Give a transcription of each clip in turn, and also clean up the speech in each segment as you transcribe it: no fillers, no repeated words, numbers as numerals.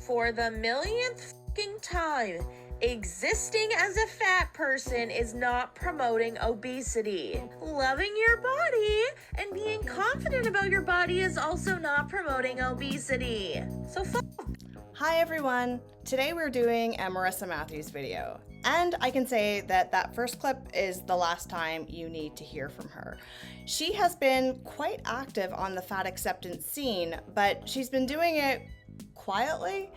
For the millionth fucking time, existing as a fat person is not promoting obesity. Loving your body and being confident about your body is also not promoting obesity. So Hi everyone! Today we're doing a Marissa Mathews video. And I can say that that first clip is the last time you need to hear from her. She has been quite active on the fat acceptance scene, but she's been doing it quietly.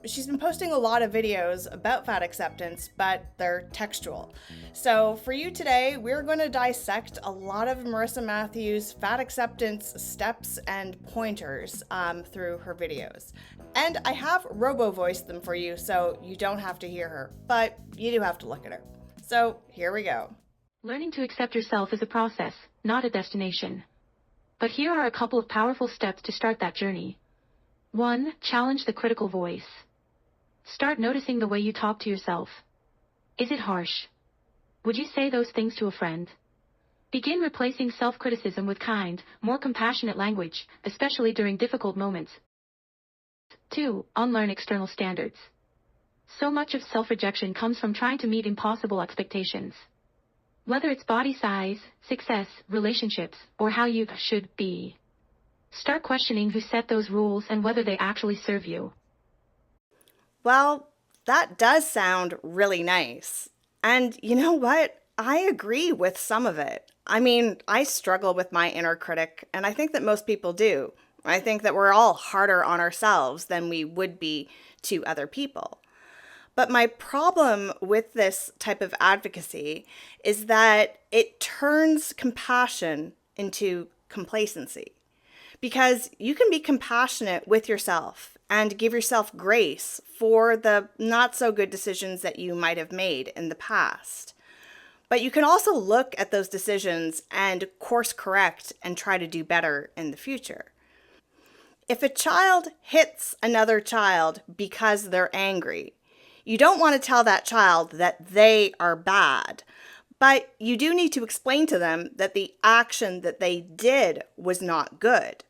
She's been posting a lot of videos about fat acceptance, but they're textual. So for you today, we're going to dissect a lot of Marissa Mathews' fat acceptance steps and pointers through her videos. And I have robo-voiced them for you, so you don't have to hear her, but you do have to look at her. So here we go. Learning to accept yourself is a process, not a destination. But here are a couple of powerful steps to start that journey. 1. Challenge the critical voice. Start noticing the way you talk to yourself. Is it harsh? Would you say those things to a friend? Begin replacing self-criticism with kind, more compassionate language, especially during difficult moments. 2. Unlearn external standards. So much of self-rejection comes from trying to meet impossible expectations. Whether it's body size, success, relationships, or how you should be. Start questioning who set those rules and whether they actually serve you. Well, that does sound really nice. And you know what? I agree with some of it. I mean, I struggle with my inner critic, and I think that most people do. I think that we're all harder on ourselves than we would be to other people. But my problem with this type of advocacy is that it turns compassion into complacency. Because you can be compassionate with yourself and give yourself grace for the not so good decisions that you might have made in the past. But you can also look at those decisions and course correct and try to do better in the future. If a child hits another child because they're angry, you don't want to tell that child that they are bad, but you do need to explain to them that the action that they did was not good,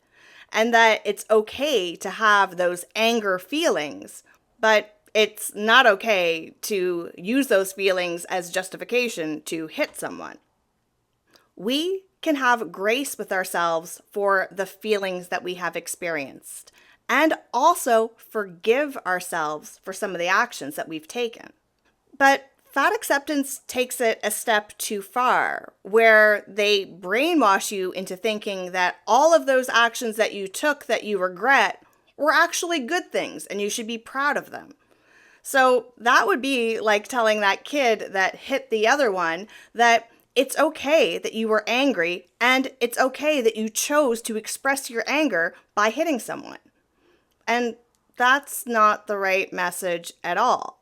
and that it's okay to have those anger feelings, but it's not okay to use those feelings as justification to hit someone. We can have grace with ourselves for the feelings that we have experienced, and also forgive ourselves for some of the actions that we've taken. But fat acceptance takes it a step too far, where they brainwash you into thinking that all of those actions that you took that you regret were actually good things and you should be proud of them. So that would be like telling that kid that hit the other one that it's okay that you were angry and it's okay that you chose to express your anger by hitting someone. And that's not the right message at all.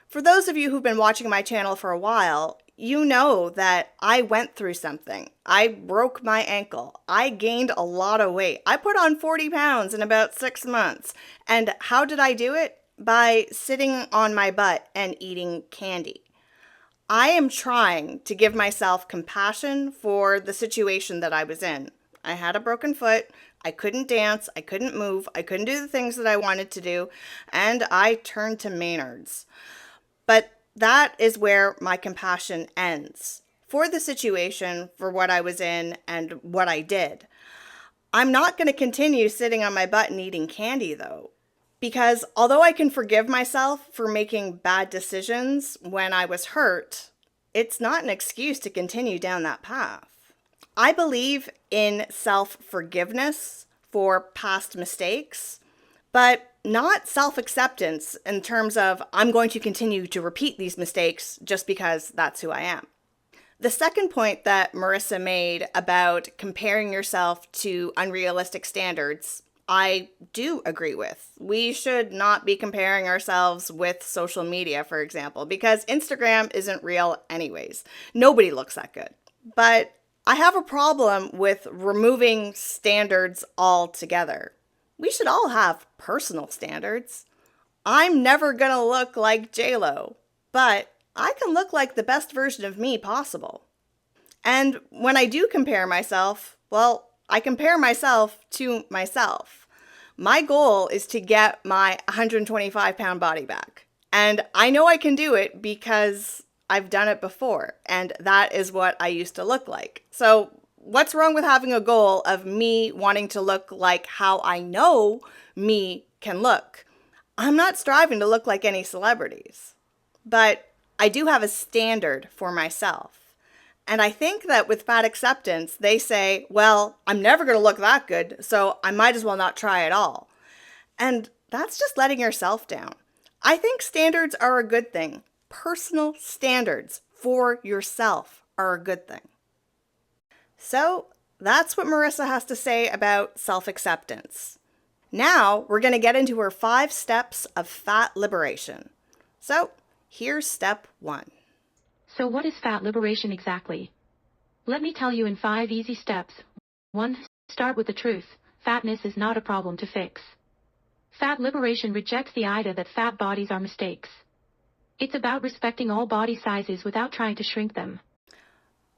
For those of you who've been watching my channel for a while, you know that I went through something. I broke my ankle. I gained a lot of weight. I put on 40 pounds in about 6 months. And how did I do it? By sitting on my butt and eating candy. I am trying to give myself compassion for the situation that I was in. I had a broken foot. I couldn't dance. I couldn't move. I couldn't do the things that I wanted to do. And I turned to Maynard's. But that is where my compassion ends for the situation, for what I was in and what I did. I'm not going to continue sitting on my butt and eating candy, though, because although I can forgive myself for making bad decisions when I was hurt, it's not an excuse to continue down that path. I believe in self-forgiveness for past mistakes, but not self-acceptance in terms of I'm going to continue to repeat these mistakes just because that's who I am. The second point that Marissa made about comparing yourself to unrealistic standards, I do agree with. We should not be comparing ourselves with social media, for example, because Instagram isn't real anyways. Nobody looks that good. But I have a problem with removing standards altogether. We should all have personal standards. I'm never gonna look like J-Lo, but I can look like the best version of me possible. And when I do compare myself, well, I compare myself to myself. My goal is to get my 125-pound body back. And I know I can do it because I've done it before, and that is what I used to look like. So what's wrong with having a goal of me wanting to look like how I know me can look? I'm not striving to look like any celebrities, but I do have a standard for myself. And I think that with fat acceptance, they say, well, I'm never going to look that good, so I might as well not try at all. And that's just letting yourself down. I think standards are a good thing. Personal standards for yourself are a good thing. So that's what Marissa has to say about self-acceptance. Now we're going to get into her 5 steps of fat liberation. So here's step 1. So what is fat liberation exactly? Let me tell you in 5 easy steps. 1. Start with the truth. Fatness is not a problem to fix. Fat liberation rejects the idea that fat bodies are mistakes. It's about respecting all body sizes without trying to shrink them.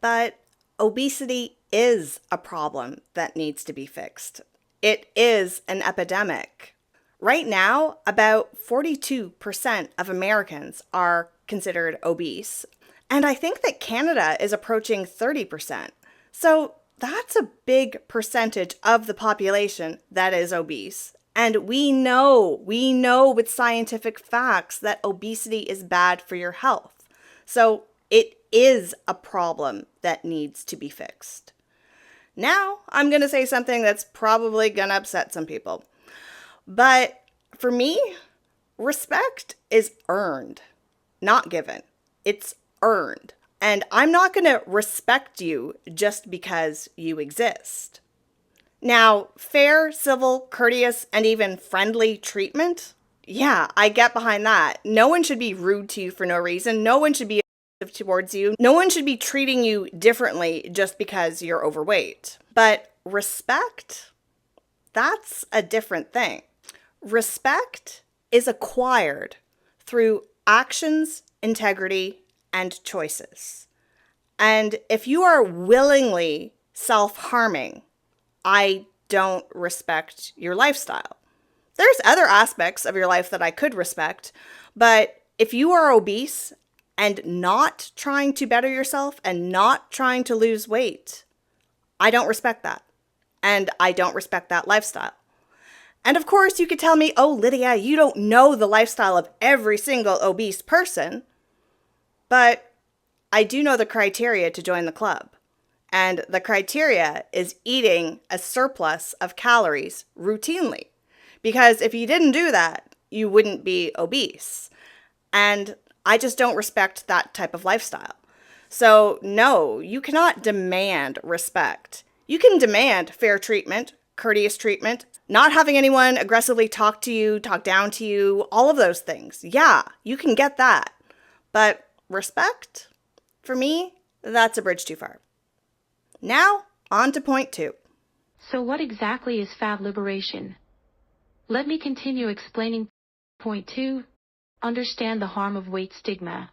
But obesity is a problem that needs to be fixed. It is an epidemic. Right now, about 42% of Americans are considered obese. And I think that Canada is approaching 30%. So that's a big percentage of the population that is obese. And we know with scientific facts that obesity is bad for your health. So it is a problem that needs to be fixed. Now, I'm going to say something that's probably going to upset some people. But for me, respect is earned, not given. It's earned. And I'm not going to respect you just because you exist. Now, fair, civil, courteous, and even friendly treatment? Yeah, I get behind that. No one should be rude to you for no reason. No one should be aggressive towards you. No one should be treating you differently just because you're overweight. But respect? That's a different thing. Respect is acquired through actions, integrity, and choices. And if you are willingly self-harming, I don't respect your lifestyle. There's other aspects of your life that I could respect, but if you are obese and not trying to better yourself and not trying to lose weight, I don't respect that. And I don't respect that lifestyle. And of course, you could tell me, oh, Lydia, you don't know the lifestyle of every single obese person. But I do know the criteria to join the club. And the criteria is eating a surplus of calories routinely. Because if you didn't do that, you wouldn't be obese. And I just don't respect that type of lifestyle. So no, you cannot demand respect. You can demand fair treatment, courteous treatment, not having anyone aggressively talk to you, talk down to you, all of those things. Yeah, you can get that. But respect, for me, that's a bridge too far. Now, on to point 2. So what exactly is fat liberation? Let me continue explaining point 2. Understand the harm of weight stigma.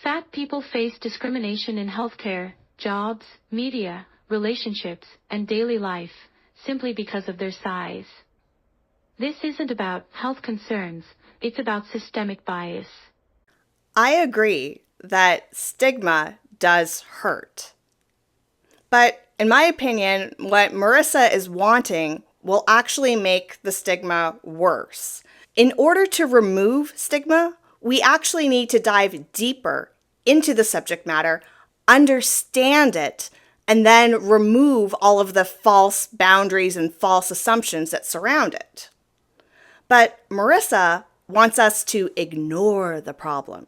Fat people face discrimination in healthcare, jobs, media, relationships, and daily life simply because of their size. This isn't about health concerns, it's about systemic bias. I agree that stigma does hurt. But in my opinion, what Marissa is wanting will actually make the stigma worse. In order to remove stigma, we actually need to dive deeper into the subject matter, understand it, and then remove all of the false boundaries and false assumptions that surround it. But Marissa wants us to ignore the problem.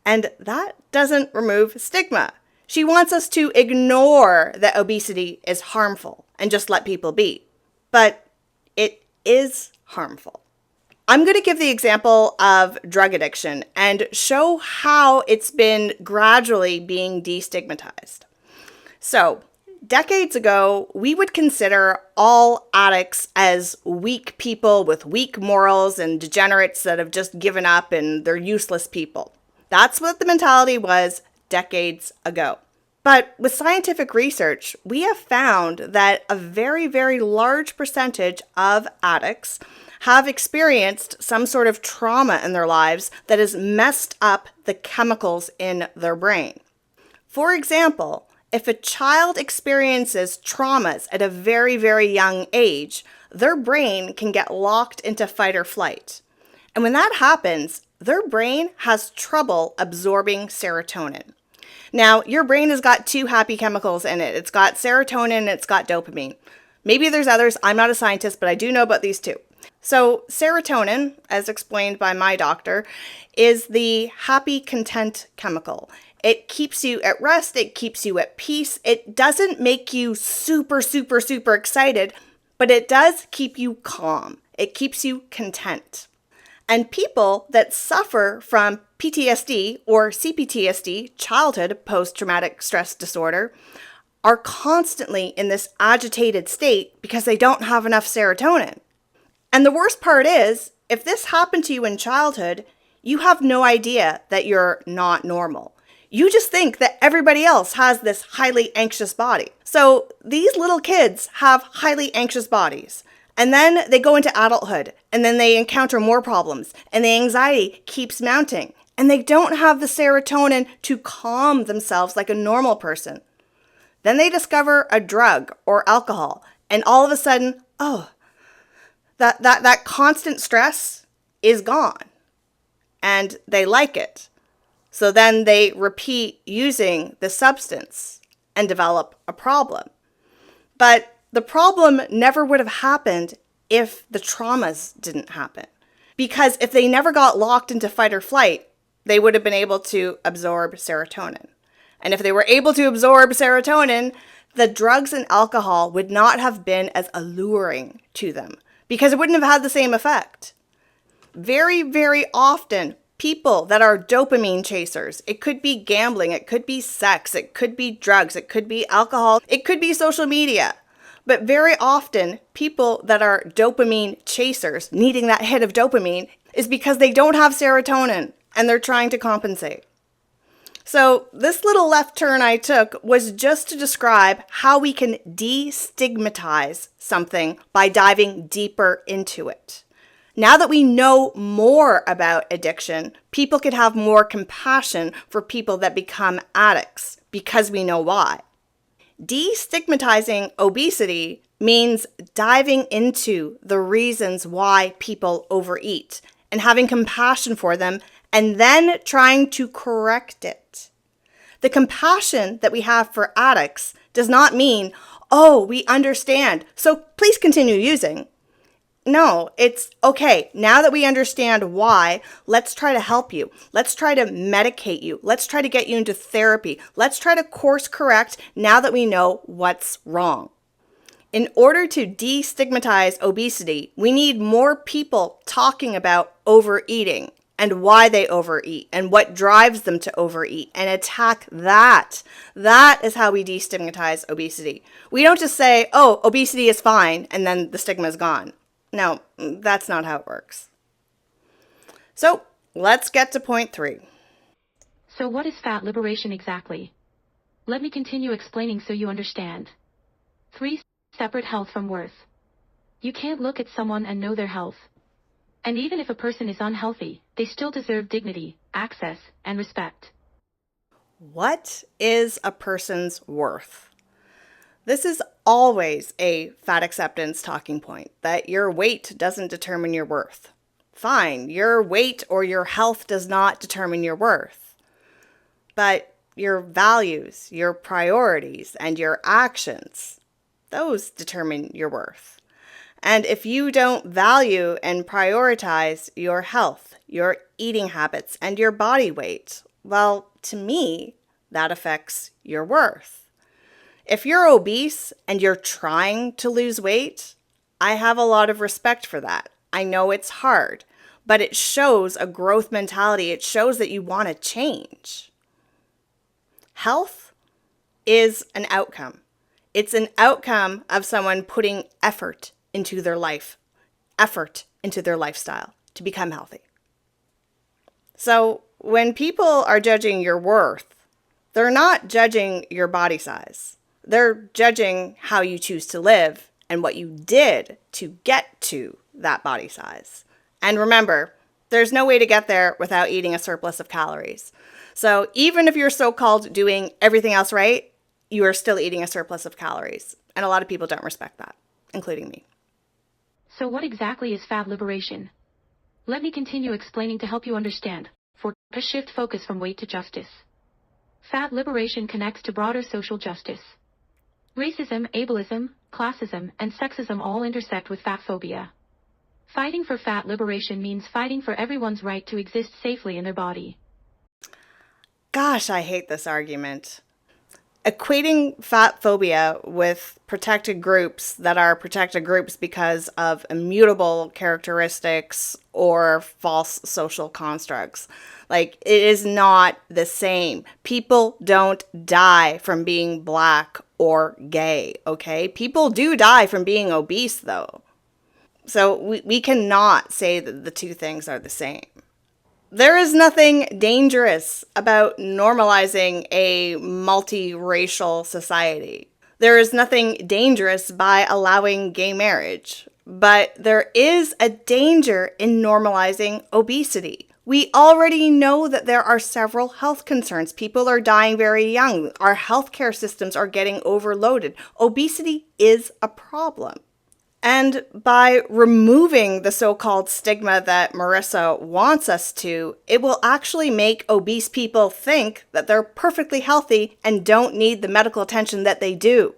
And that doesn't remove stigma. She wants us to ignore that obesity is harmful and just let people be. But it is harmful. I'm going to give the example of drug addiction and show how it's been gradually being destigmatized. So, decades ago, we would consider all addicts as weak people with weak morals and degenerates that have just given up and they're useless people. That's what the mentality was decades ago. But with scientific research, we have found that a very, very large percentage of addicts have experienced some sort of trauma in their lives that has messed up the chemicals in their brain. For example, if a child experiences traumas at a very, very young age, their brain can get locked into fight or flight. And when that happens, their brain has trouble absorbing serotonin. Now, your brain has got two happy chemicals in it. It's got serotonin and it's got dopamine. Maybe there's others. I'm not a scientist, but I do know about these two. So serotonin, as explained by my doctor, is the happy, content chemical. It keeps you at rest. It keeps you at peace. It doesn't make you super, super, super excited, but it does keep you calm. It keeps you content. And people that suffer from PTSD or CPTSD, childhood post-traumatic stress disorder, are constantly in this agitated state because they don't have enough serotonin. And the worst part is, if this happened to you in childhood, you have no idea that you're not normal. You just think that everybody else has this highly anxious body. So these little kids have highly anxious bodies. And then they go into adulthood, and then they encounter more problems, and the anxiety keeps mounting, and they don't have the serotonin to calm themselves like a normal person. Then they discover a drug or alcohol, and all of a sudden, that constant stress is gone, and they like it. So then they repeat using the substance and develop a problem. But the problem never would have happened if the traumas didn't happen. Because if they never got locked into fight or flight, they would have been able to absorb serotonin. And if they were able to absorb serotonin, the drugs and alcohol would not have been as alluring to them because it wouldn't have had the same effect. Very, very often, people that are dopamine chasers, it could be gambling, it could be sex, it could be drugs, it could be alcohol, it could be social media. But very often, people that are dopamine chasers, needing that hit of dopamine, is because they don't have serotonin and they're trying to compensate. So this little left turn I took was just to describe how we can destigmatize something by diving deeper into it. Now that we know more about addiction, people could have more compassion for people that become addicts because we know why. Destigmatizing obesity means diving into the reasons why people overeat and having compassion for them and then trying to correct it. The compassion that we have for addicts does not mean, oh, we understand, so please continue using. No, it's okay. Now that we understand why, let's try to help you. Let's try to medicate you. Let's try to get you into therapy. Let's try to course correct now that we know what's wrong. In order to destigmatize obesity, we need more people talking about overeating and why they overeat and what drives them to overeat and attack that. That is how we destigmatize obesity. We don't just say, oh, obesity is fine, and then the stigma is gone. No, that's not how it works. So let's get to point 3. So what is fat liberation exactly? Let me continue explaining so you understand. 3. Separate health from worth. You can't look at someone and know their health. And even if a person is unhealthy, they still deserve dignity, access, and respect. What is a person's worth? This is always a fat acceptance talking point, that your weight doesn't determine your worth. Fine, your weight or your health does not determine your worth. But your values, your priorities, and your actions, those determine your worth. And if you don't value and prioritize your health, your eating habits, and your body weight, well, to me, that affects your worth. If you're obese and you're trying to lose weight, I have a lot of respect for that. I know it's hard, but it shows a growth mentality. It shows that you want to change. Health is an outcome. It's an outcome of someone putting effort into their life, effort into their lifestyle to become healthy. So when people are judging your worth They're not judging your body size. They're judging how you choose to live and what you did to get to that body size. And remember, there's no way to get there without eating a surplus of calories. So even if you're so-called doing everything else right, you are still eating a surplus of calories. And a lot of people don't respect that, including me. So what exactly is fat liberation? Let me continue explaining to help you understand. For a shift focus from weight to justice. Fat liberation connects to broader social justice. Racism, ableism, classism, and sexism all intersect with fat phobia. Fighting for fat liberation means fighting for everyone's right to exist safely in their body. Gosh, I hate this argument. Equating fat phobia with protected groups that are protected groups because of immutable characteristics or false social constructs. Like, it is not the same. People don't die from being black or gay, okay? People do die from being obese, though. So we cannot say that the two things are the same. There is nothing dangerous about normalizing a multiracial society. There is nothing dangerous by allowing gay marriage. But there is a danger in normalizing obesity. We already know that there are several health concerns. People are dying very young. Our healthcare systems are getting overloaded. Obesity is a problem. And by removing the so-called stigma that Marissa wants us to, it will actually make obese people think that they're perfectly healthy and don't need the medical attention that they do.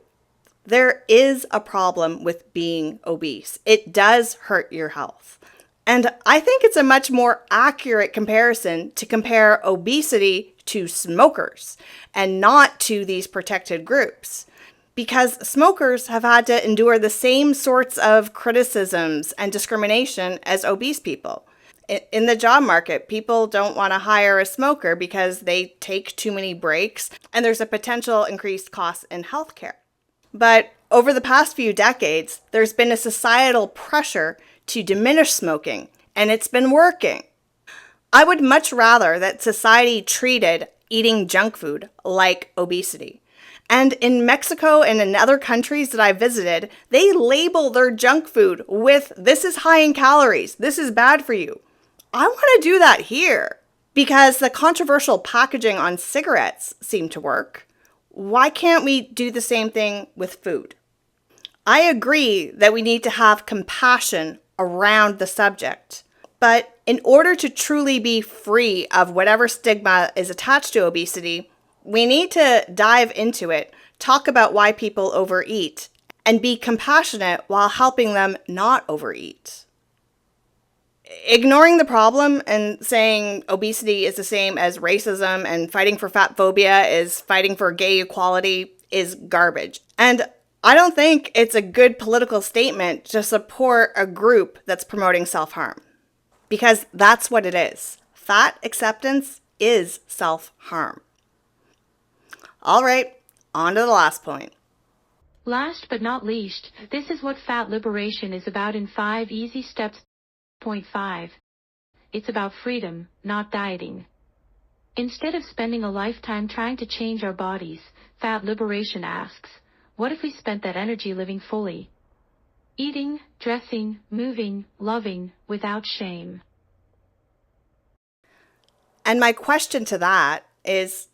There is a problem with being obese. It does hurt your health. And I think it's a much more accurate comparison to compare obesity to smokers and not to these protected groups. Because smokers have had to endure the same sorts of criticisms and discrimination as obese people. In the job market, people don't want to hire a smoker because they take too many breaks and there's a potential increased cost in healthcare. But over the past few decades, there's been a societal pressure to diminish smoking, and it's been working. I would much rather that society treated eating junk food like obesity. And in Mexico and in other countries that I visited, they label their junk food with, "This is high in calories, this is bad for you." I want to do that here because the controversial packaging on cigarettes seem to work. Why can't we do the same thing with food? I agree that we need to have compassion around the subject. But in order to truly be free of whatever stigma is attached to obesity, we need to dive into it, talk about why people overeat, and be compassionate while helping them not overeat. Ignoring the problem and saying obesity is the same as racism and fighting for fat phobia is fighting for gay equality is garbage. And I don't think it's a good political statement to support a group that's promoting self-harm. Because that's what it is. Fat acceptance is self-harm. All right, on to the last point. Last but not least, this is what fat liberation is about in 5 easy steps. Point 5. It's about freedom, not dieting. Instead of spending a lifetime trying to change our bodies, fat liberation asks, what if we spent that energy living fully? Eating, dressing, moving, loving, without shame. And my question to that is,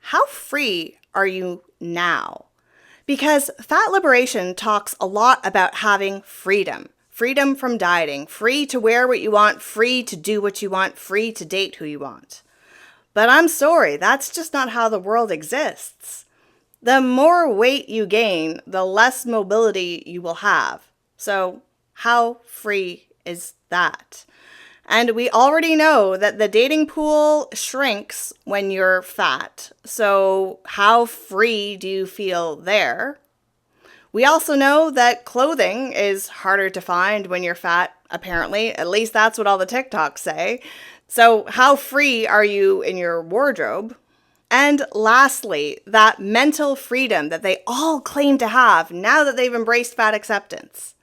how free are you now? Because fat liberation talks a lot about having freedom. Freedom from dieting, free to wear what you want, free to do what you want, free to date who you want. But I'm sorry, that's just not how the world exists. The more weight you gain, the less mobility you will have. So how free is that? And we already know that the dating pool shrinks when you're fat. So how free do you feel there? We also know that clothing is harder to find when you're fat, apparently. At least that's what all the TikToks say. So how free are you in your wardrobe? And lastly, that mental freedom that they all claim to have now that they've embraced fat acceptance.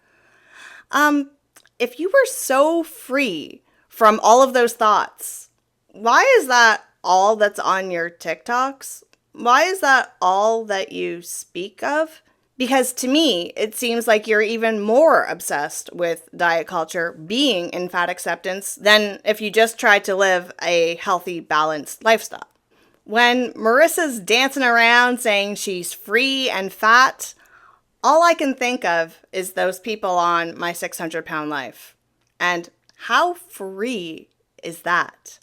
If you were so free from all of those thoughts, why is that all that's on your TikToks? why is that all that you speak of? Because to me, it seems like you're even more obsessed with diet culture being in fat acceptance than if you just tried to live a healthy, balanced lifestyle. When Marissa's dancing around saying she's free and fat, all I can think of is those people on My 600-Pound Life. And how free is that?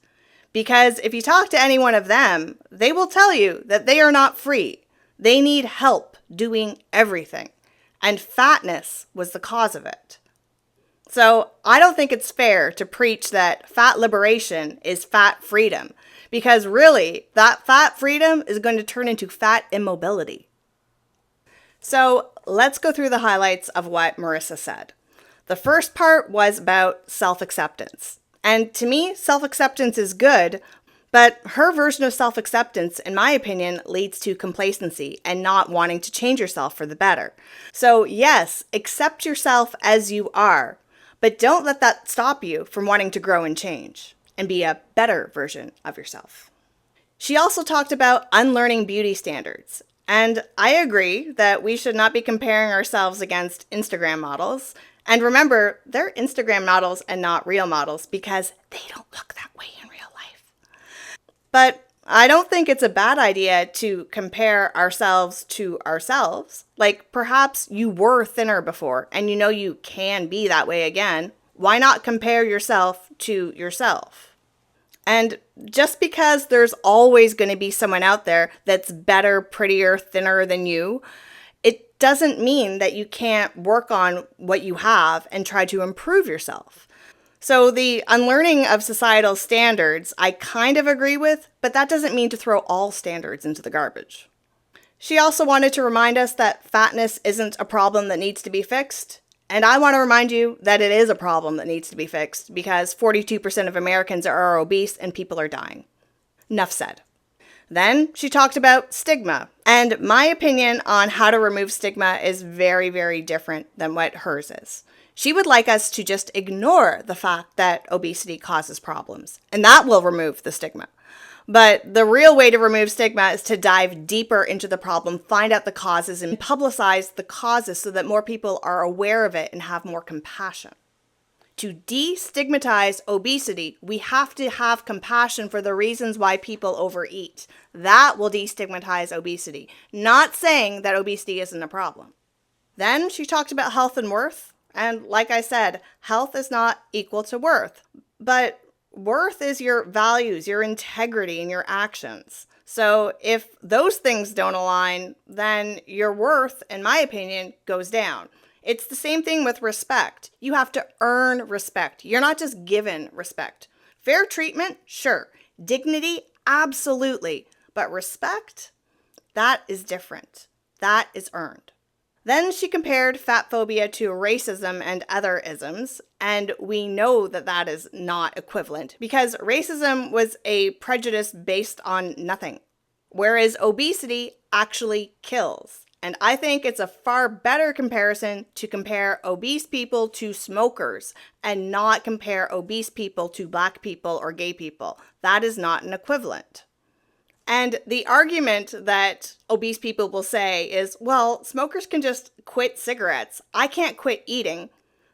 Because if you talk to any one of them, they will tell you that they are not free. They need help doing everything. And fatness was the cause of it. So I don't think it's fair to preach that fat liberation is fat freedom, because really, that fat freedom is going to turn into fat immobility. So let's go through the highlights of what Marissa said. The first part was about self-acceptance. And to me, self-acceptance is good, but her version of self-acceptance, in my opinion, leads to complacency and not wanting to change yourself for the better. So yes, accept yourself as you are, but don't let that stop you from wanting to grow and change and be a better version of yourself. She also talked about unlearning beauty standards. And I agree that we should not be comparing ourselves against Instagram models. And remember, they're Instagram models and not real models because they don't look that way in real life. But I don't think it's a bad idea to compare ourselves to ourselves. Like perhaps you were thinner before and you know you can be that way again. Why not compare yourself to yourself? And just because there's always going to be someone out there that's better, prettier, thinner than you, it doesn't mean that you can't work on what you have and try to improve yourself. So the unlearning of societal standards, I kind of agree with, but that doesn't mean to throw all standards into the garbage. She also wanted to remind us that fatness isn't a problem that needs to be fixed. And I want to remind you that it is a problem that needs to be fixed because 42% of Americans are obese and people are dying. Enough said. Then she talked about stigma. And my opinion on how to remove stigma is very, very different than what hers is. She would like us to just ignore the fact that obesity causes problems, and that will remove the stigma. But the real way to remove stigma is to dive deeper into the problem, find out the causes, and publicize the causes so that more people are aware of it and have more compassion. To destigmatize obesity, we have to have compassion for the reasons why people overeat. That will destigmatize obesity, not saying that obesity isn't a problem. Then she talked about health and worth. And like I said, health is not equal to worth, but worth is your values, your integrity, and your actions. So if those things don't align, then your worth, in my opinion, goes down. It's the same thing with respect. You have to earn respect. You're not just given respect. Fair treatment, sure. Dignity, absolutely. But respect, that is different. That is earned. Then she compared fat phobia to racism and other isms, and we know that that is not equivalent because racism was a prejudice based on nothing, whereas obesity actually kills. And I think it's a far better comparison to compare obese people to smokers and not compare obese people to Black people or gay people. That is not an equivalent. And the argument that obese people will say is, well, smokers can just quit cigarettes. I can't quit eating.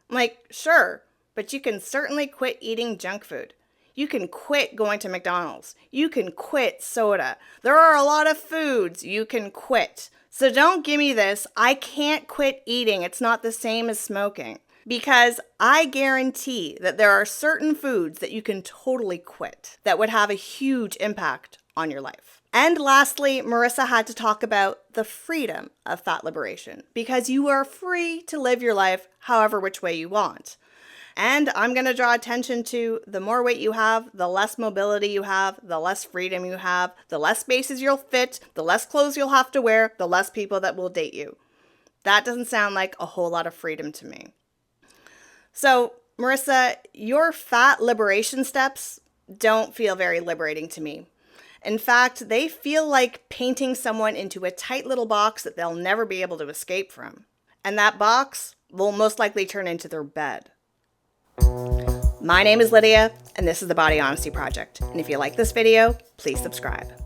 I'm like, sure, but you can certainly quit eating junk food. You can quit going to McDonald's. You can quit soda. There are a lot of foods you can quit. So don't give me this, I can't quit eating. It's not the same as smoking. Because I guarantee that there are certain foods that you can totally quit that would have a huge impact on your life. And lastly, Marissa had to talk about the freedom of fat liberation because you are free to live your life however which way you want. And I'm going to draw attention to the more weight you have, the less mobility you have, the less freedom you have, the less spaces you'll fit, the less clothes you'll have to wear, the less people that will date you. That doesn't sound like a whole lot of freedom to me. So, Marissa, your fat liberation steps don't feel very liberating to me. In fact, they feel like painting someone into a tight little box that they'll never be able to escape from. And that box will most likely turn into their bed. My name is Lydia, and this is the Body Honesty Project. And if you like this video, please subscribe.